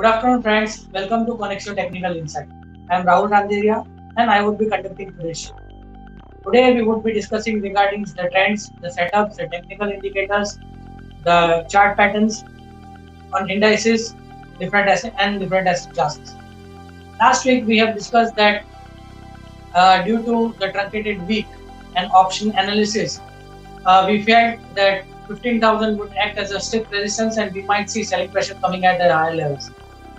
Good afternoon, friends. Welcome to Connexio Technical Insight. I am Rahul Randeria and I would be conducting today's show. Today, we would be discussing regarding the trends, the setups, the technical indicators, the chart patterns on indices, different asset classes. Last week, we have discussed that due to the truncated week and option analysis, we felt that 15,000 would act as a stiff resistance and we might see selling pressure coming at the higher levels.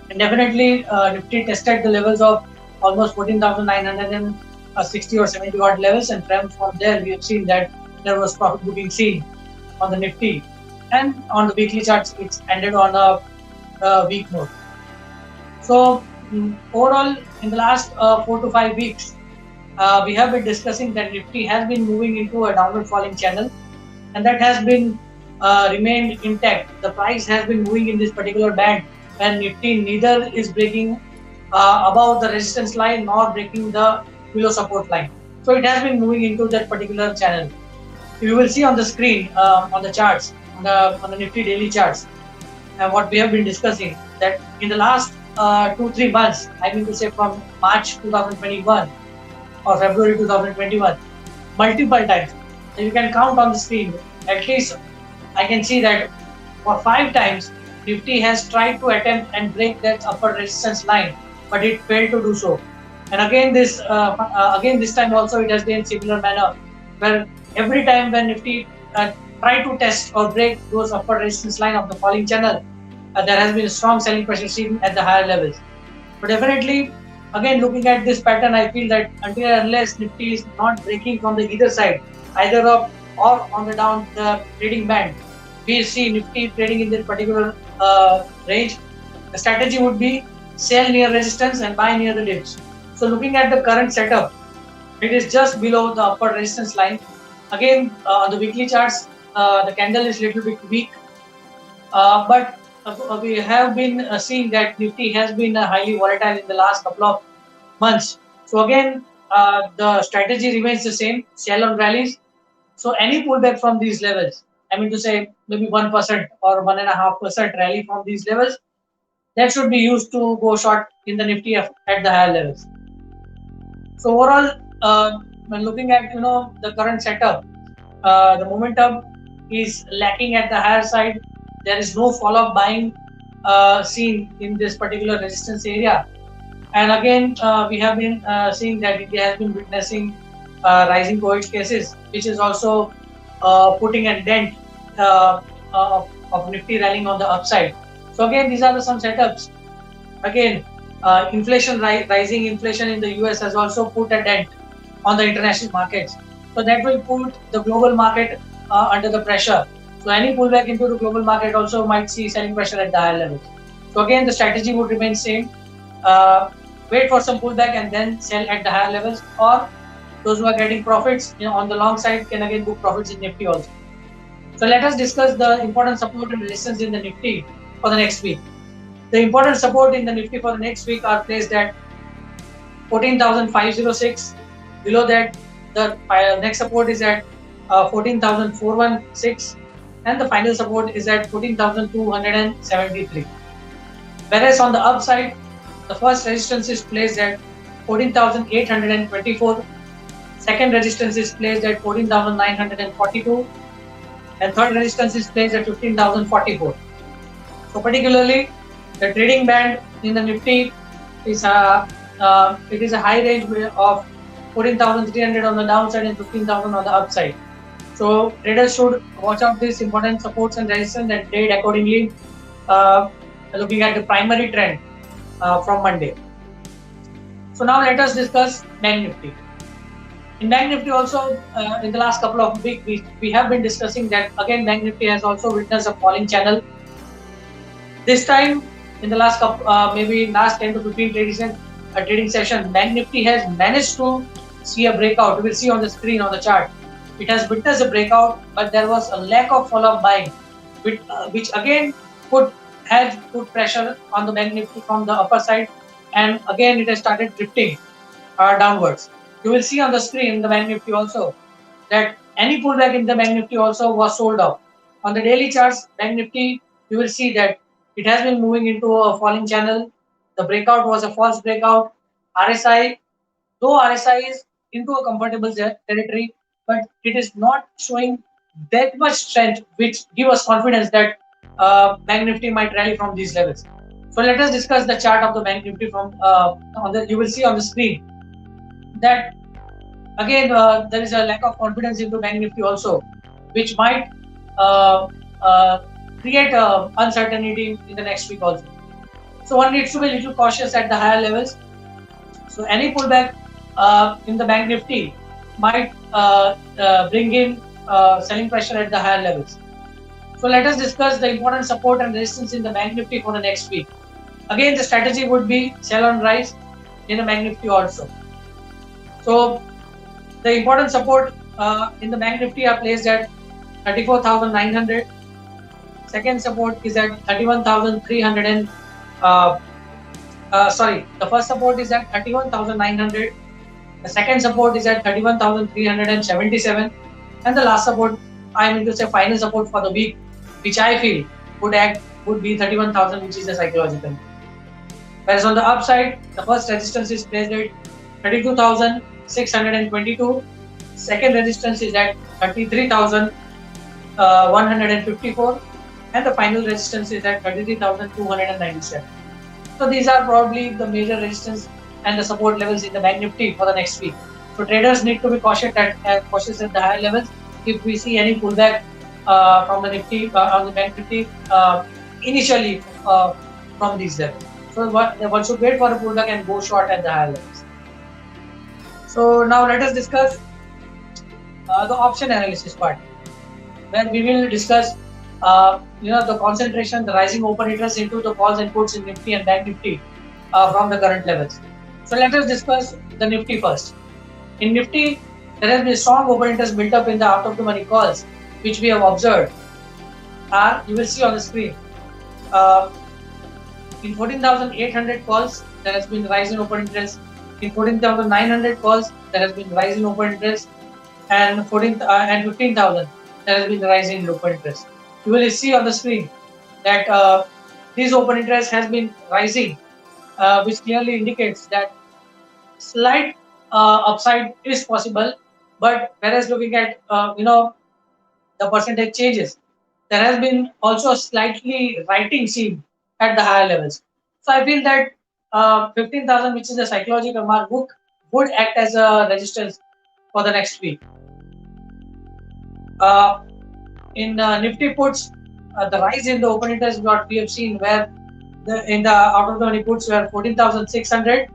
And definitely, Nifty tested the levels of almost 14,960 or 70 odd levels, and from there we have seen that there was profit booking seen on the Nifty, and on the weekly charts it's ended on a weak note. So overall, in the last 4 to 5 weeks, we have been discussing that Nifty has been moving into a downward falling channel, and that has been remained intact. The price has been moving in this particular band, and Nifty neither is breaking above the resistance line nor breaking the below support line. So it has been moving into that particular channel. You will see on the screen, on the charts, on the Nifty daily charts, and what we have been discussing, that in the last 2 3 months, I mean to say from March 2021 or February 2021, multiple times. You can count on the screen. At least I can see that for 5 times, Nifty has tried to attempt and break that upper resistance line, but it failed to do so. And again this time also it has been similar manner, where every time when Nifty try to test or break those upper resistance line of the falling channel, there has been a strong selling pressure seen at the higher levels. But definitely, again looking at this pattern, I feel that until and unless Nifty is not breaking from the either side, either up or on the down the trading band, we see Nifty trading in this particular range. The strategy would be sell near resistance and buy near the dips. So looking at the current setup, it is just below the upper resistance line. Again, on the weekly charts, the candle is little bit weak, but we have been seeing that Nifty has been highly volatile in the last couple of months. So again, the strategy remains the same: sell on rallies. So any pullback from these levels, I mean to say maybe 1% or 1.5% rally from these levels, that should be used to go short in the Nifty at the higher levels. So overall, when looking at the current setup, the momentum is lacking at the higher side. There is no follow-up buying seen in this particular resistance area. And again, we have been seeing that India has been witnessing rising COVID cases, which is also putting a dent of Nifty rallying on the upside. So again, these are some setups. Again, rising inflation in the US has also put a dent on the international markets. So that will put the global market under the pressure. So any pullback into the global market also might see selling pressure at the higher levels. So again, the strategy would remain same. Wait for some pullback and then sell at the higher levels, or those who are getting profits on the long side can again book profits in Nifty also. So let us discuss the important support and resistance in the Nifty for the next week. The important support in the Nifty for the next week are placed at 14,506. Below that, the next support is at 14,416, and the final support is at 14,273. Whereas on the upside, the first resistance is placed at 14,824. Second resistance is placed at 14,942, and third resistance is placed at 15,044. So particularly, the trading band in the Nifty is it is a high range of 14,300 on the downside and 15,000 on the upside. So traders should watch out these important supports and resistance and trade accordingly, looking at the primary trend from Monday. So now let us discuss Bank Nifty. In Bank Nifty also, in the last couple of weeks, we have been discussing that again Bank Nifty has also witnessed a falling channel. This time, in the last maybe last 10 to 15 trading session, Bank Nifty has managed to see a breakout. You will see on the screen on the chart. It has witnessed a breakout, but there was a lack of follow-up buying, which again has put pressure on the Bank Nifty from the upper side, and again it has started drifting downwards. You will see on the screen the Bank Nifty also that any pullback in the Bank Nifty also was sold off. On the daily charts, Bank Nifty, you will see that It has been moving into a falling channel. The breakout was a false breakout. RSI, though RSI is into a comfortable territory, but it is not showing that much strength, which give us confidence that Bank Nifty might rally from these levels. So let us discuss the chart of the Bank Nifty from on the. You will see on the screen that again there is a lack of confidence into Bank Nifty also, which might uh, uh, create uncertainty in the next week also. So one needs to be a little cautious at the higher levels. So any pullback in the Bank Nifty might bring in selling pressure at the higher levels. So let us discuss the important support and resistance in the Bank Nifty for the next week. Again, the strategy would be sell on rise in the Bank Nifty also. So the important support in the Bank Nifty are placed at 34,900. Second support is at 31,300 and the first support is at 31,900. The second support is at 31,377, and the last support, I mean to say final support for the week, which I feel would be 31,000, which is a psychological. Whereas on the upside, the first resistance is placed at 32,622. Second resistance is at 33,154, and the final resistance is at 33,297. So these are probably the major resistance and the support levels in the Bank Nifty for the next week. So traders need to be cautious at the higher levels. If we see any pullback from the Nifty on the Bank Nifty initially from these levels, so one should wait for a pullback and go short at the higher levels. So now let us discuss the option analysis part, where we will discuss the concentration, the rising open interest into the calls and puts in Nifty and Bank Nifty from the current levels. So let us discuss the Nifty first. In Nifty, there has been strong open interest built up in the out of the money calls, which we have observed. You will see on the screen. In 14,800 calls, there has been rise in open interest. In 14,900 calls, there has been rise in open interest, and 15,000, there has been rise in open interest. You will see on the screen that this open interest has been rising, which clearly indicates that slight upside is possible. But whereas looking at the percentage changes, there has been also a slightly writing seen at the higher levels. So I feel that 15,000, which is a psychological mark, would act as a resistance for the next week. In Nifty puts, the rise in the open interest what we have seen, where in the out of the money puts were 14,600.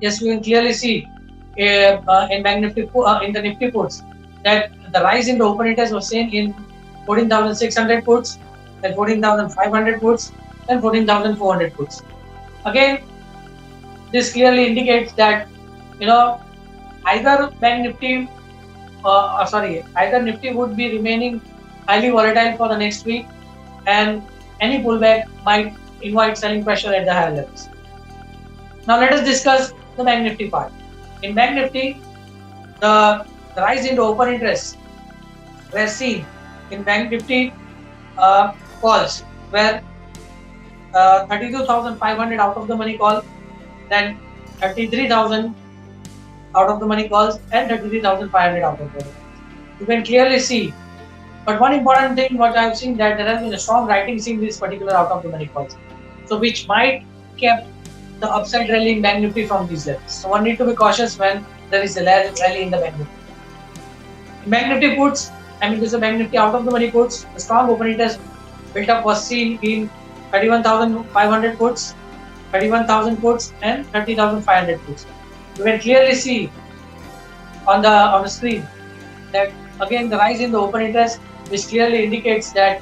Yes, we can clearly see in Bank Nifty in the Nifty puts that the rise in the open interest was seen in 14,600 puts, then 14,500 puts, then 14,400 puts. Again, this clearly indicates that either Bank Nifty either Nifty would be remaining highly volatile for the next week, and any pullback might invite selling pressure at the higher levels. Now let us discuss the Bank Nifty part. In Bank Nifty, the rise in the open interest were seen in Bank Nifty calls, where 32,500 out of the money call, then 33,000 out of the money calls, and 33,500 out of the money. You can clearly see. But one important thing what I have seen, that there has been a strong writing seen this particular out of the money calls, so which might kept the upside rally in Bank Nifty from these levels. So one need to be cautious when there is a rally in the Bank Nifty. In Bank Nifty puts, this is a Bank Nifty out of the money puts, the strong open interest built up was seen in 31,500 puts, 31,000 puts, and 30,500 puts. You can clearly see on the screen that again the rise in the open interest, which clearly indicates that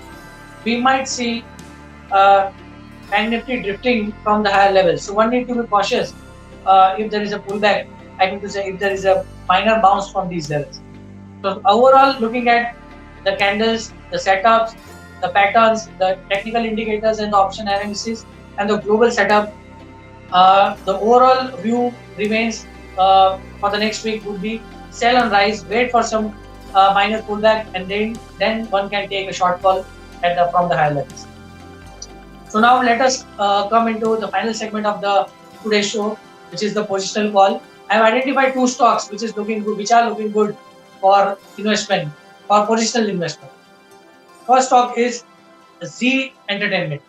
we might see Bank Nifty drifting from the higher levels. So one need to be cautious if there is a pullback. If there is a minor bounce from these levels. So overall, looking at the candles, the setups, the patterns, the technical indicators, and the option analysis, and the global setup, the overall view remains for the next week would be sell on rise, wait for some minor pullback, and then one can take a short call from the higher levels. So now let us come into the final segment of the today's show, which is the positional call. I have identified two stocks which are looking good for investment, for positional investment. First stock is Z Entertainment.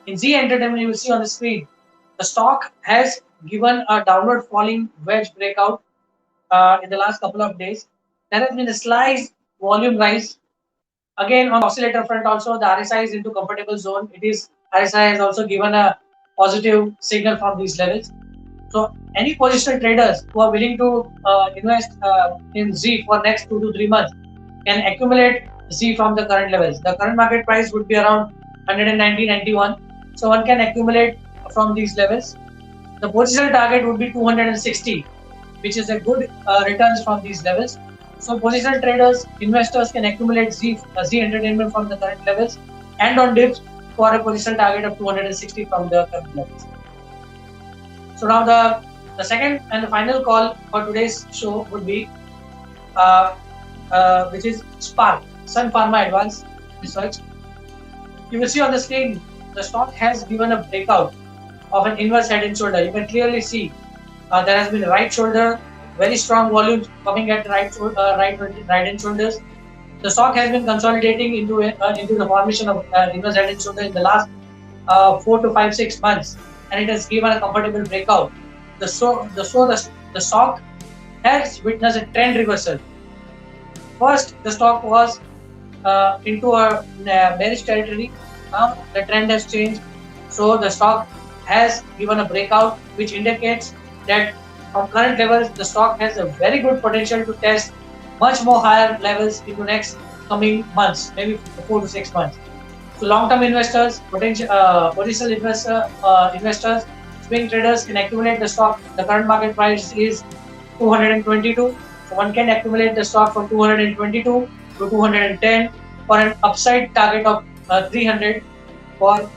In Z Entertainment, you will see on the screen, the stock has given a downward falling wedge breakout in the last couple of days. There has been a slight volume rise. Again, on the oscillator front, also the RSI is into comfortable zone. RSI has also given a positive signal from these levels. So, any positional traders who are willing to invest in Z for next 2 to 3 months can accumulate Z from the current levels. The current market price would be around 190.91. So, one can accumulate from these levels. The positional target would be 260, which is a good returns from these levels. So positional traders, investors can accumulate Z Entertainment from the current levels and on dips for a positional target of 260 from the current levels. So now the second and the final call for today's show would be which is Spark, Sun Pharma Advanced Research. You will see on the screen the stock has given a breakout of an inverse head and shoulder. You can clearly see there has been a right shoulder, very strong volumes coming at right and shoulders. The stock has been consolidating into the formation of inverse head and shoulder in the last 4 to 5, 6 months, and it has given a comfortable breakout. The stock has witnessed a trend reversal. First, the stock was into a bearish territory. Now the trend has changed, so the stock has given a breakout, which indicates that from current levels, the stock has a very good potential to test much more higher levels into next coming months, maybe 4 to 6 months. So long-term investors, positional investors, swing traders can accumulate the stock. The current market price is 222. So one can accumulate the stock from 222 to 210 for an upside target of 300 for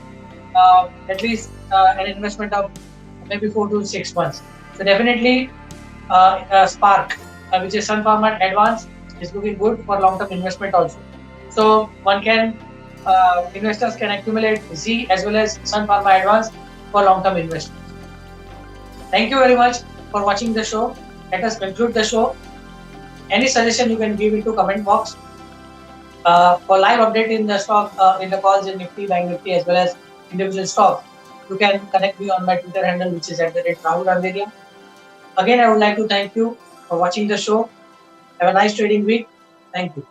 at least an investment of maybe 4 to 6 months. So definitely Spark, which is Sun Pharma Advanced, is looking good for long-term investment also. So investors can accumulate Z as well as Sun Pharma Advanced for long-term investments. Thank you very much for watching the show. Let us conclude the show. Any suggestion you can give into comment box. For live update in the stock, in the calls in Nifty, Bank Nifty, as well as individual stocks, you can connect me on my Twitter handle, which is @Rahul Randeria. Again, I would like to thank you for watching the show. Have a nice trading week. Thank you.